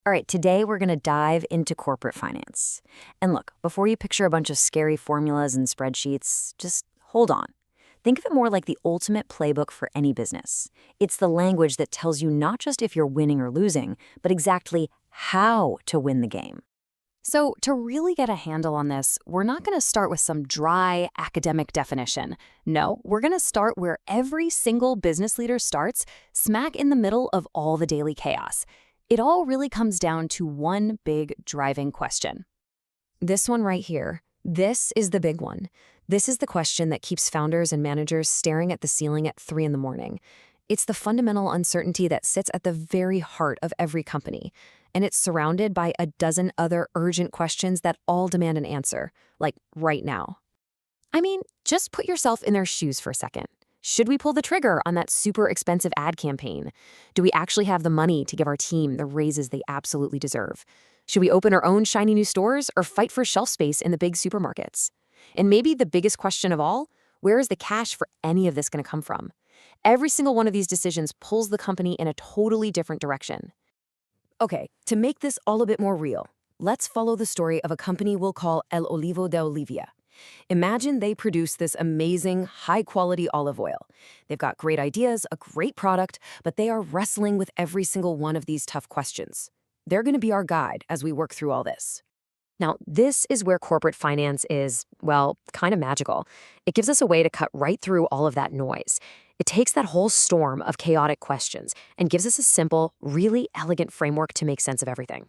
All right, today we're going to dive into corporate finance. And look, before you picture a bunch of scary formulas and spreadsheets, just hold on. Think of it more like the ultimate playbook for any business. It's the language that tells you not just if you're winning or losing, but exactly how to win the game. So, to really get a handle on this, we're not going to start with some dry academic definition. No, we're going to start where every single business leader starts, smack in the middle of all the daily chaos. It all really comes down to one big driving question. This one right here, this is the big one. This is the question that keeps founders and managers staring at the ceiling at 3 in the morning. It's the fundamental uncertainty that sits at the very heart of every company. And it's surrounded by a dozen other urgent questions that all demand an answer, like right now. I mean, just put yourself in their shoes for a second. Should we pull the trigger on that super expensive ad campaign? Do we actually have the money to give our team the raises they absolutely deserve? Should we open our own shiny new stores or fight for shelf space in the big supermarkets? And maybe the biggest question of all, where is the cash for any of this going to come from? Every single one of these decisions pulls the company in a totally different direction. Okay, to make this all a bit more real, let's follow the story of a company we'll call El Olivo de Olivia. Imagine they produce this amazing, high-quality olive oil. They've got great ideas, a great product, but they are wrestling with every single one of these tough questions. They're going to be our guide as we work through all this. Now, this is where corporate finance is, well, kind of magical. It gives us a way to cut right through all of that noise. It takes that whole storm of chaotic questions and gives us a simple, really elegant framework to make sense of everything.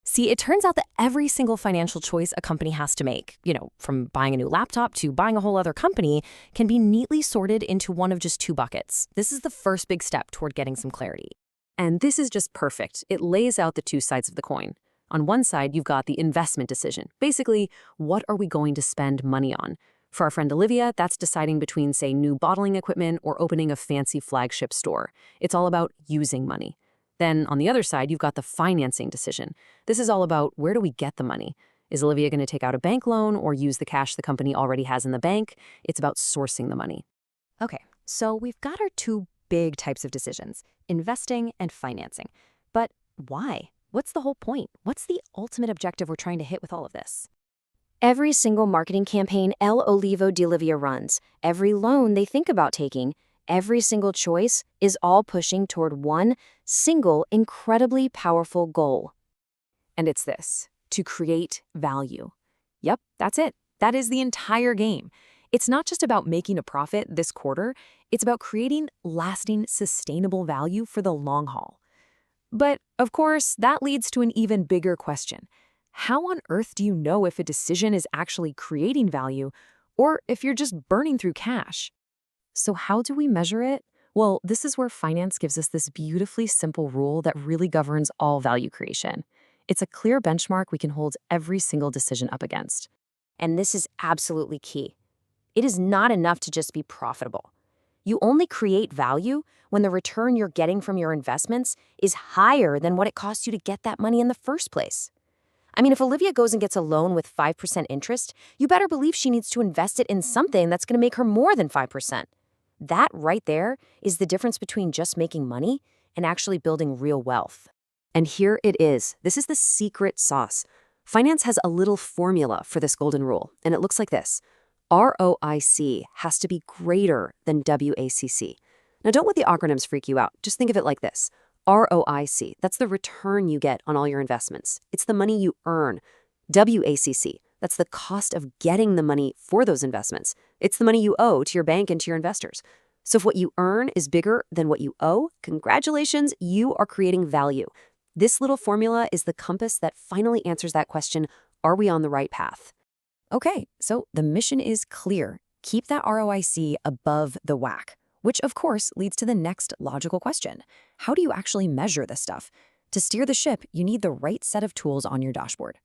See, it turns out that every single financial choice a company has to make, from buying a new laptop to buying a whole other company, can be neatly sorted into one of just two buckets. This is the first big step toward getting some clarity. And this is just perfect. It lays out the two sides of the coin. On one side, you've got the investment decision. Basically, what are we going to spend money on? For our friend Olivia, that's deciding between, say, new bottling equipment or opening a fancy flagship store. It's all about using money. Then on the other side, you've got the financing decision. This is all about where do we get the money? Is Olivia going to take out a bank loan or use the cash the company already has in the bank? It's about sourcing the money. Okay, so we've got our two big types of decisions, investing and financing. But why? What's the whole point? What's the ultimate objective we're trying to hit with all of this? Every single marketing campaign El Olivo de Olivia runs, every loan they think about taking, every single choice is all pushing toward one single, incredibly powerful goal. And it's this: to create value. Yep, that's it. That is the entire game. It's not just about making a profit this quarter, it's about creating lasting, sustainable value for the long haul. But, of course, that leads to an even bigger question. How on earth do you know if a decision is actually creating value or if you're just burning through cash? So how do we measure it? Well, this is where finance gives us this beautifully simple rule that really governs all value creation. It's a clear benchmark we can hold every single decision up against. And this is absolutely key. It is not enough to just be profitable. You only create value when the return you're getting from your investments is higher than what it costs you to get that money in the first place. I mean, if Olivia goes and gets a loan with 5% interest, you better believe she needs to invest it in something that's going to make her more than 5%. That right there is the difference between just making money and actually building real wealth. And here it is. This is the secret sauce. Finance has a little formula for this golden rule, and it looks like this. ROIC has to be greater than WACC. Now, don't let the acronyms freak you out. Just think of it like this. ROIC, that's the return you get on all your investments. It's the money you earn. WACC, that's the cost of getting the money for those investments. It's the money you owe to your bank and to your investors. So if what you earn is bigger than what you owe, congratulations, you are creating value. This little formula is the compass that finally answers that question, are we on the right path? Okay, so the mission is clear. Keep that ROIC above the WACC, which of course leads to the next logical question. How do you actually measure this stuff? To steer the ship, you need the right set of tools on your dashboard.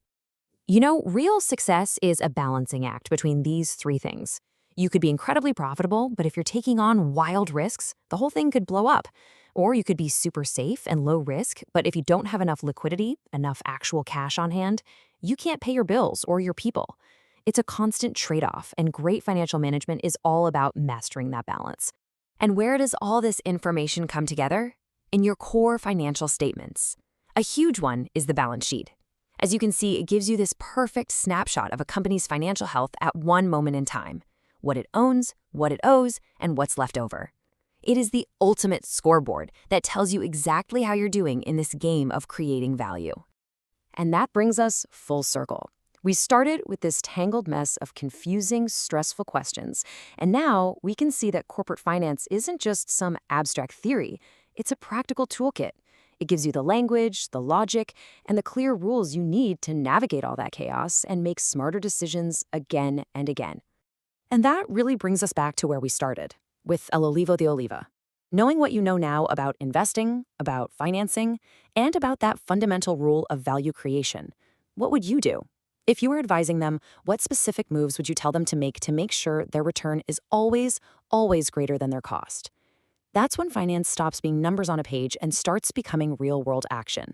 Real success is a balancing act between these three things. You could be incredibly profitable, but if you're taking on wild risks, the whole thing could blow up. Or you could be super safe and low risk, but if you don't have enough liquidity, enough actual cash on hand, you can't pay your bills or your people. It's a constant trade-off, and great financial management is all about mastering that balance. And where does all this information come together? In your core financial statements. A huge one is the balance sheet. As you can see, it gives you this perfect snapshot of a company's financial health at one moment in time: what it owns, what it owes, and what's left over. It is the ultimate scoreboard that tells you exactly how you're doing in this game of creating value. And that brings us full circle. We started with this tangled mess of confusing, stressful questions, and now we can see that corporate finance isn't just some abstract theory, it's a practical toolkit. It gives you the language, the logic, and the clear rules you need to navigate all that chaos and make smarter decisions again and again. And that really brings us back to where we started, with El Olivo de Oliva. Knowing what you know now about investing, about financing, and about that fundamental rule of value creation, what would you do? If you were advising them, what specific moves would you tell them to make sure their return is always, always greater than their cost? That's when finance stops being numbers on a page and starts becoming real-world action.